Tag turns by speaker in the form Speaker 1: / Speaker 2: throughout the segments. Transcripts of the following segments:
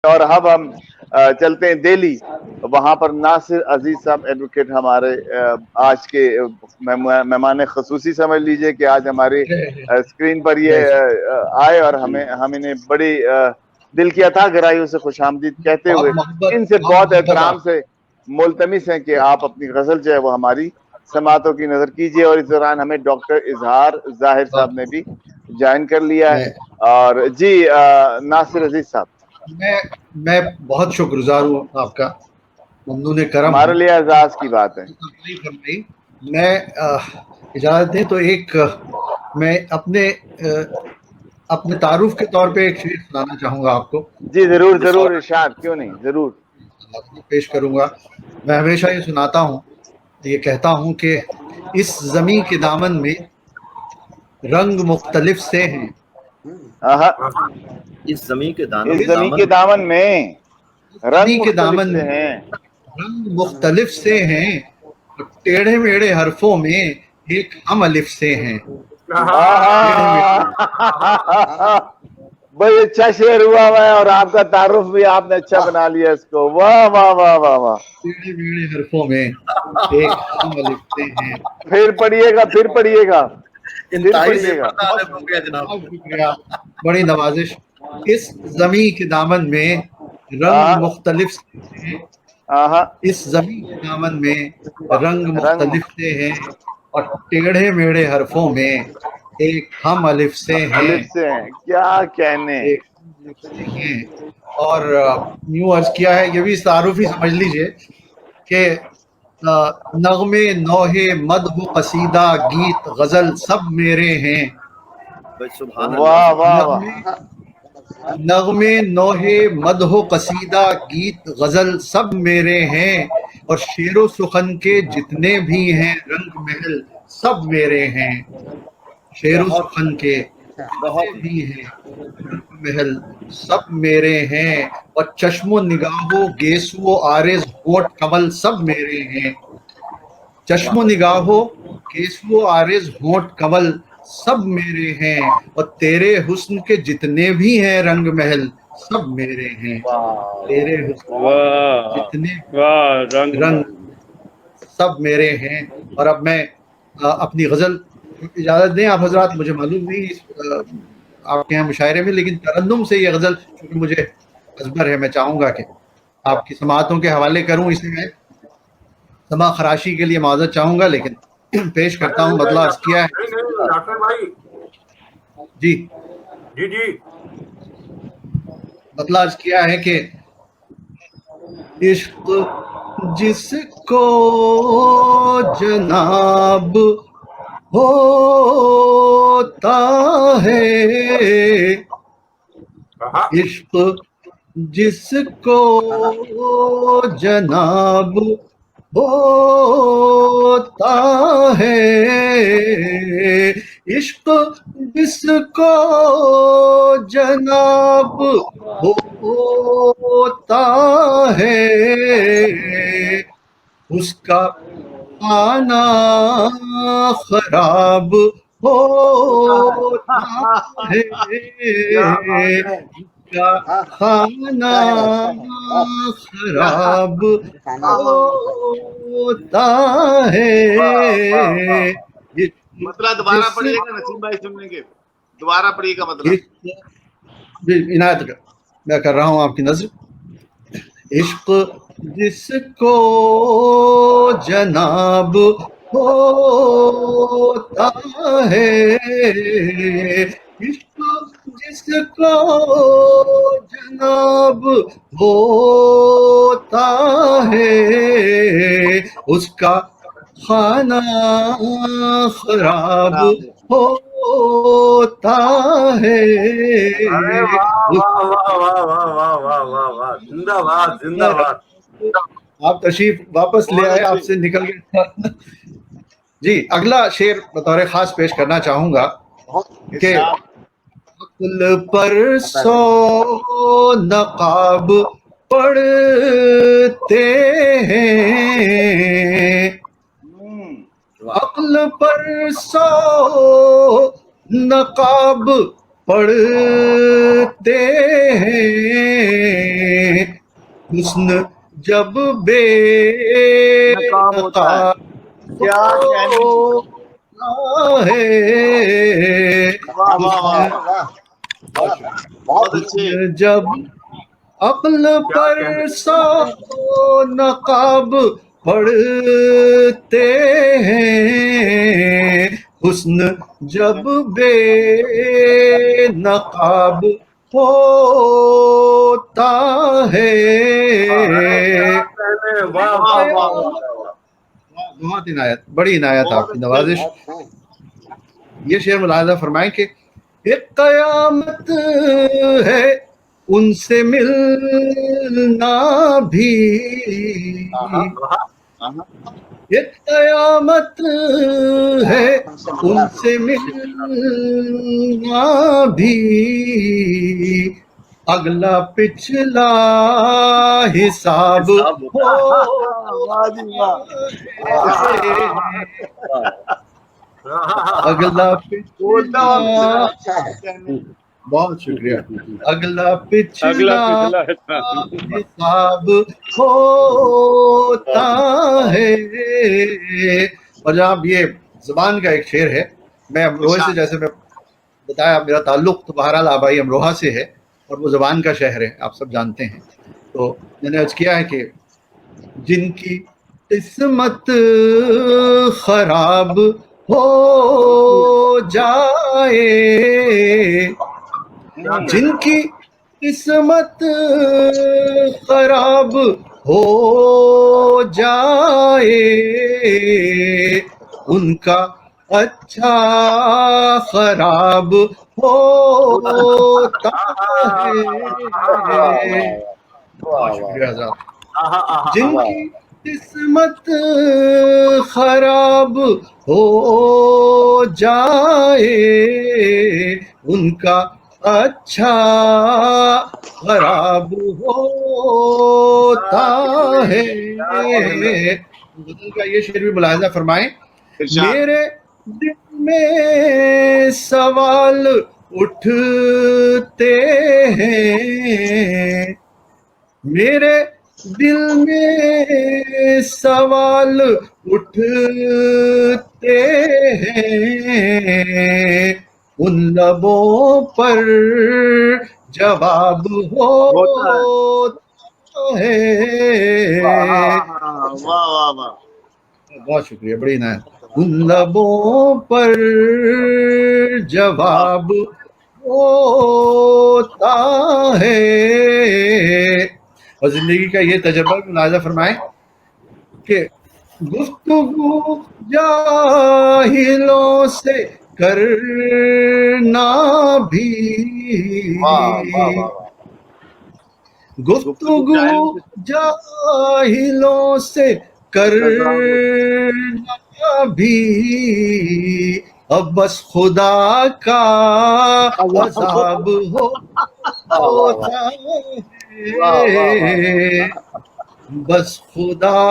Speaker 1: اور اب ہم چلتے ہیں دہلی. وہاں پر ناصر عزیز صاحب ایڈوکیٹ ہمارے آج کے مہمان خصوصی سمجھ لیجئے کہ آج ہماری اسکرین پر یہ آئے اور ہم انہیں بڑی دل کی عطا گہرائیوں سے خوش آمدید کہتے ہوئے ان سے بہت احترام سے ملتمس ہیں کہ آپ اپنی غزل جو ہے وہ ہماری سماعتوں کی نظر کیجئے. اور اس دوران ہمیں ڈاکٹر اظہار ظاہر صاحب نے بھی جوائن کر لیا ہے. اور جی ناصر عزیز صاحب,
Speaker 2: میں بہت شکر گزار ہوں آپ کا, ممنون کرم
Speaker 1: ہمارے لیے اعزاز کی بات ہے.
Speaker 2: میں اجازت دیں تو ایک میں اپنے تعارف کے طور پہ ایک شعر سنانا چاہوں گا آپ کو.
Speaker 1: جی ضرور ضرور, ارشاد, کیوں نہیں, ضرور
Speaker 2: پیش کروں گا. میں ہمیشہ یہ سناتا ہوں, یہ کہتا ہوں کہ اس زمین کے دامن میں رنگ مختلف سے ہیں.
Speaker 3: اس زمین کے
Speaker 1: دامن میں رنگ
Speaker 2: کے
Speaker 1: مختلف
Speaker 2: دامن
Speaker 1: سے
Speaker 2: میں
Speaker 1: ہیں,
Speaker 2: رنگ مختلف سے ہیں, ٹیڑھے میڑھے حرفوں میں ایک ہم الف سے ہیں.
Speaker 1: بھائی اچھا شعر ہوا ہے اور آپ کا تعارف بھی آپ نے اچھا بنا لیا اس کو. واہ واہ واہ واہ واہ.
Speaker 2: ٹیڑھے میڑھے حرفوں میں ایک ہم الف سے ہیں.
Speaker 1: پھر پڑھیے گا, پھر پڑھیے گا, پھر
Speaker 3: انتہائی
Speaker 1: پڑھیے گا.
Speaker 2: شکریہ, بڑی نوازش. اس زمین کے دامن میں رنگ مختلف سے ہیں, اس زمین کے دامن میں رنگ مختلف سے ہیں, اور ٹیڑھے میڑھے حرفوں میں ایک ہم الف سے ہیں.
Speaker 1: الف سے ہیں, کیا کہنے.
Speaker 2: اور یوں عرض کیا ہے, یہ بھی تعارفی سمجھ لیجئے کہ نغمے نوحے مدح قصیدہ گیت غزل سب میرے ہیں.
Speaker 1: واہ واہ واہ.
Speaker 2: نغمے نوحے مدح قصیدہ گیت غزل سب میرے ہیں, اور شعر و سخن کے جتنے بھی ہیں رنگ محل سب میرے ہیں. شعر و سخن کے جتنے بھی ہیں رنگ محل سب میرے ہیں, اور چشم و نگاہ و گیسو و عارض ہوٹ کمل سب میرے ہیں. چشم و نگاہ و گیسو و عارض ہوٹ کمل سب میرے ہیں, اور تیرے حسن کے جتنے بھی ہیں رنگ محل سب میرے ہیں. تیرے حسن جتنے رنگ سب میرے ہیں. اور اب میں اپنی غزل, اجازت دیں آپ حضرات, مجھے معلوم نہیں آپ کے یہاں مشاعرے میں, لیکن ترنم سے یہ غزل چونکہ مجھے ازبر ہے, میں چاہوں گا کہ آپ کی سماعتوں کے حوالے کروں. اسے میں سما خراشی کے لیے معذرت چاہوں گا, لیکن پیش کرتا ہوں. بدلہ عرض کیا ہے
Speaker 4: ڈاکٹر بھائی,
Speaker 2: جی
Speaker 4: جی جی,
Speaker 2: بدلہ عرض کیا ہے کہ عشق جس کو جناب ہوتا ہے, عشق جس کو جناب ہوتا ہے, عشق جس کو جناب ہوتا ہے, اس کا کھانا خراب ہوتا ہے, کھانا خراب ہوتا ہے.
Speaker 1: مطلب دوبارہ پڑھیے گا نسیم بھائی, سننے کے دوبارہ پڑھیے گا مطلب.
Speaker 2: عنایت میں کر رہا ہوں آپ کی نظر. عشق جس کو جناب ہوتا ہے, عشق جس کو جناب ہوتا ہے, اس کا کھانا خراب ہوتا ہے. آپ تشریف واپس لے آئے, آپ سے نکل گیا. جی اگلا شعر بطور خاص پیش کرنا چاہوں گا کہ عقل پر 100 نقاب پڑھتے ہیں, عقل پر 100 نقاب پڑھتے ہیں, حسن جب بے
Speaker 1: نقاب ہوتا ہے، کیا کہنے
Speaker 2: ہوتا ہے،
Speaker 1: واہ واہ واہ واہ، بہت اچھے،
Speaker 2: حسن جب عقل
Speaker 4: کیا
Speaker 2: پر
Speaker 4: کہنے
Speaker 2: سو نقاب پڑھتے ہیں، حسن جب بے نقاب ہوتا ہے،
Speaker 4: واہ واہ واہ واہ،
Speaker 2: بہت عنایت، بڑی عنایت آپ کی نوازش۔ یہ شعر ملاحظہ فرمائیں کہ ایک قیامت ہے ان سے ملنا بھی، ایک قیامت ہے ان سے ملنا بھی، اگلا پچھلا حساب اگلا پچھلا، بہت شکریہ، اگلا پچھلا حساب ہوتا ہے۔ اور جناب یہ زبان کا ایک شعر ہے، میں امروہے سے، جیسے میں بتایا میرا تعلق تو بہرحال آبائی امروہہ سے ہے، اور وہ زبان کا شہر ہے، آپ سب جانتے ہیں۔ تو میں نے عرض کیا ہے کہ جن کی قسمت خراب ہو جائے، جن کی قسمت خراب ہو جائے، ان کا اچھا خراب ہوتا ہے۔ بہت شکریہ حضرات۔ جن کی قسمت خراب ہو جائے، ان کا اچھا خراب ہوتا ہے۔ غزل کا یہ شعر بھی ملاحظہ فرمائیں، میرے دل میں سوال اٹھتے ہیں، میرے دل میں سوال اٹھتے ہیں، ان لبوں پر جواب ہوتا ہے۔ بہت شکریہ، بڑی عنایت۔ ان لبوں پر جواب ہوتا ہے۔ اور زندگی کا یہ تجربہ ملاحظہ فرمائیں کہ گفتگو جاہلوں سے کرنا بھی، گفتگو جاہلوں سے کرنا بھی، اب بس خدا کا عذاب ہوتا ہے، بس خدا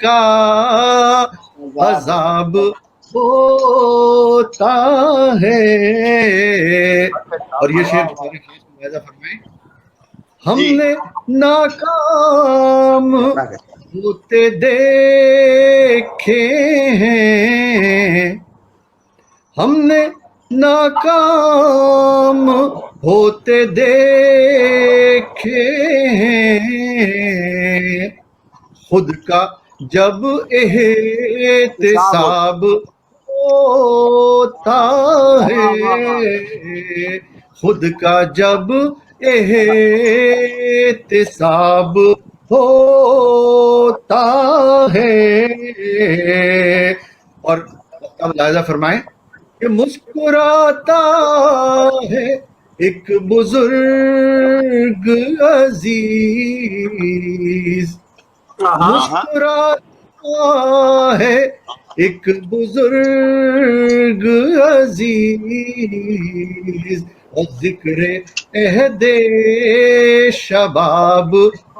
Speaker 2: کا عذاب ہوتا ہے۔ اور یہ شعر فرمائیں، ہم نے ناکام ہوتے دیکھے ہیں، ہم نے ناکام ہوتے دیکھے ہیں، خود کا جب احتساب ہوتا ہے، خود کا جب احتساب ہوتا ہے۔ اور ملاحظہ فرمائیں کہ مسکراتا ہے ایک بزرگ عزیز، مسکراتا ہے ایک بزرگ عزیز، اور ذکر عہد شباب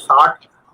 Speaker 4: 60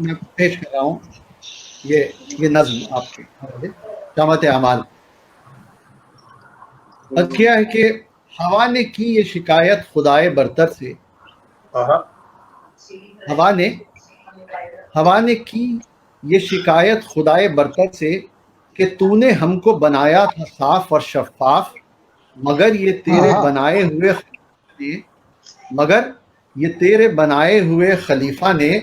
Speaker 2: میں پیش کر رہا ہوں یہ نظم آپ کے شامت اعمال. کیا ہے کہ ہوا نے کی یہ شکایت خدائے برتر سے، ہوا نے کی یہ شکایت خدائے برتر سے کہ تو نے ہم کو بنایا تھا صاف اور شفاف، مگر یہ تیرے بنائے ہوئے خلیفہ نے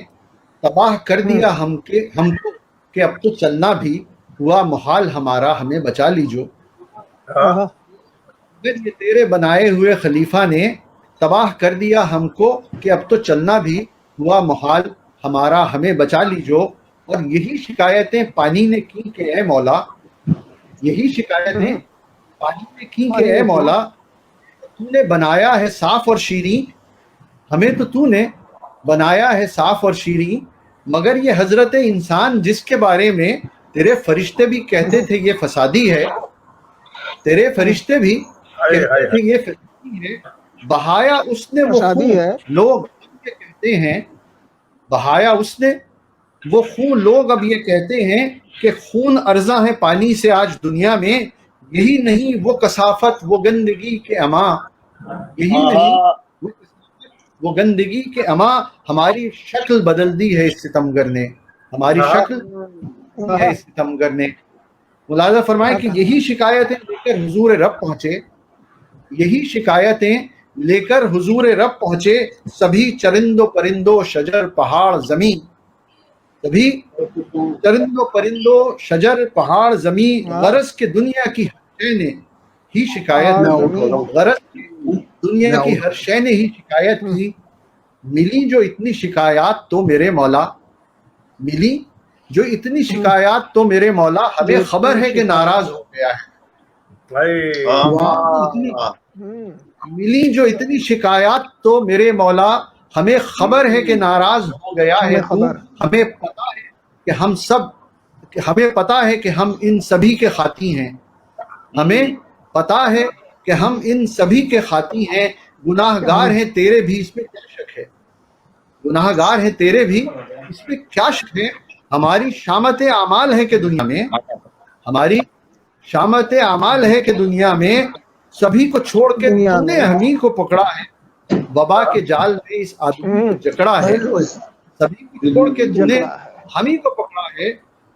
Speaker 2: تباہ کر دیا ہم کو کہ اب تو چلنا بھی ہوا محال ہمارا، ہمیں بچا لیجو. مگر یہ تیرے بنائے ہوئے خلیفہ نے تباہ کر دیا ہم کو کہ اب تو چلنا بھی ہوا محال ہمارا، ہمیں بچا لیجو. اور یہی شکایتیں پانی نے کی کہ اے مولا، یہی شکایتیں پانی نے کی کہ اے مولا تو نے بنایا ہے صاف اور شیریں، ہمیں تو نے بنایا ہے صاف اور شیریں، مگر یہ حضرت انسان جس کے بارے میں تیرے فرشتے بھی کہتے تھے یہ فسادی ہے، تیرے فرشتے بھی کہتے تھے یہ فسادی ہے، بہایا اس نے وہ خون لوگ یہ کہتے ہیں، بہایا اس نے وہ خون لوگ اب یہ کہتے ہیں کہ خون ارزاں ہے پانی سے آج دنیا میں، یہی نہیں وہ کثافت وہ گندگی کے اما، یہی نہیں وہ گندگی کے اما، ہماری شکل بدل دی ہے اس ستمگر نے، ہماری شکل ہے اس ستمگر نے. ملاحظہ فرمائیں کہ یہی شکایتیں لے کر حضور رب پہنچے، یہی شکایتیں لے کر حضور رب پہنچے، سبھی چرند و پرندو شجر پہاڑ زمین، سبھی چرند و پرندو شجر پہاڑ زمین، غرض کے دنیا کی ہر شے نے ہی شکایت، غرض دنیا کی ہر شے نے ہی شکایت کی، ملی جو اتنی شکایات تو میرے مولا، ملی جو اتنی شکایات تو میرے مولا، ہمیں خبر ہے کہ ناراض ہو گیا ہے. ملی جو اتنی شکایات تو میرے مولا، ہمیں خبر ہے کہ ناراض ہو گیا ہے تو، ہمیں پتا ہے کہ ہم سب، ہمیں پتا ہے کہ ہم ان سبھی کے خاطی ہیں، ہمیں پتا ہے کہ ہم ان سبھی کے خاطی ہیں، گناہ گار ہیں تیرے بھی اس میں کیا شک ہے، گناہ گار ہیں تیرے بھی اس میں کیا شک ہے. ہماری شامت اعمال ہے کہ دنیا میں، ہماری شامت اعمال ہے کہ دنیا میں سبھی کو چھوڑ کے تو نے ہمیں کو پکڑا ہے، وبا کے جال میں اس آدمی کو جکڑا ہے، سبھی کو چھوڑ کے تو نے ہمیں کو پکڑا ہے،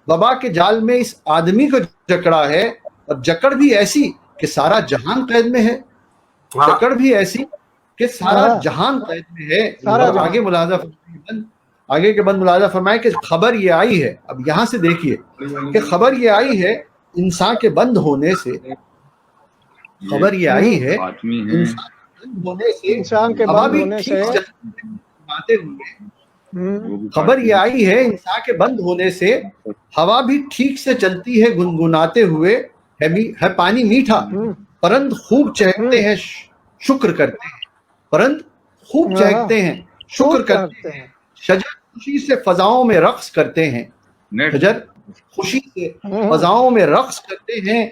Speaker 2: وبا کے جال میں اس آدمی کو جکڑا ہے، اور جکڑ بھی ایسی کہ سارا جہان قید میں ہے، جکڑ بھی ایسی کہ سارا جہان قید میں ہے. آگے ملاحظہ آگے کے بند ملاحظہ فرمائے کہ خبر یہ آئی ہے، اب یہاں سے دیکھیے کہ خبر یہ آئی ہے انسان کے بند ہونے سے، خبر یہ آئی ہے انسان کے بند ہونے سے، خبر یہ آئی ہے انسان کے بند ہونے سے، ہوا بھی ٹھیک سے چلتی ہے گنگناتے ہوئے، ہے پانی میٹھا، پرند خوب چہکتے ہیں شکر کرتے ہیں، پرند خوب چہکتے ہیں شکر کرتے ہیں، شجر خوشی سے فضاؤں میں رقص کرتے ہیں، شجر خوشی سے فضاؤں میں رقص کرتے ہیں،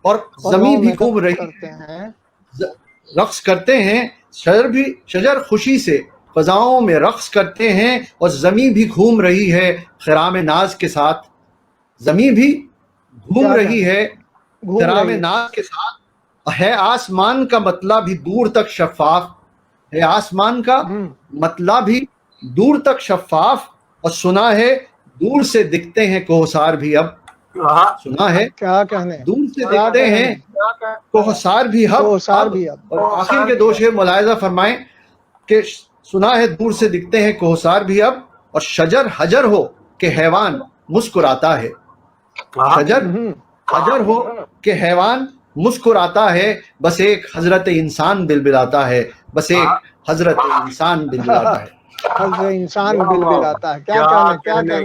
Speaker 2: اور زمین بھی گھوم رہی ہے، رقص کرتے ہیں، شجر خوشی سے فضاؤں میں رقص کرتے ہیں، اور زمین بھی گھوم رہی ہے خرام ناز کے ساتھ، زمین بھی گھوم رہی ہے خرام ناز کے ساتھ، ہے آسمان کا مطلع بھی دور تک شفاف، ہے آسمان کا مطلع بھی دور تک شفاف، اور سنا ہے دور سے دکھتے ہیں کوہسار بھی اب، سنا ہے
Speaker 3: کیا کہنے
Speaker 2: دور سے دکھتے ہیں کوہسار بھی اب، اور آخر کے دو شعر ملاحظہ فرمائیں کہ سنا ہے دور سے دکھتے ہیں کوہسار بھی اب، اور شجر حجر ہو کہ حیوان مسکراتا ہے، شجر حجر ہو کہ حیوان مسکراتا ہے، بس ایک حضرت انسان بلبلاتا ہے، بس ایک حضرت انسان بلبلاتا ہے.
Speaker 3: حضرت انسان بلبلاتا ہے. کیا کہنے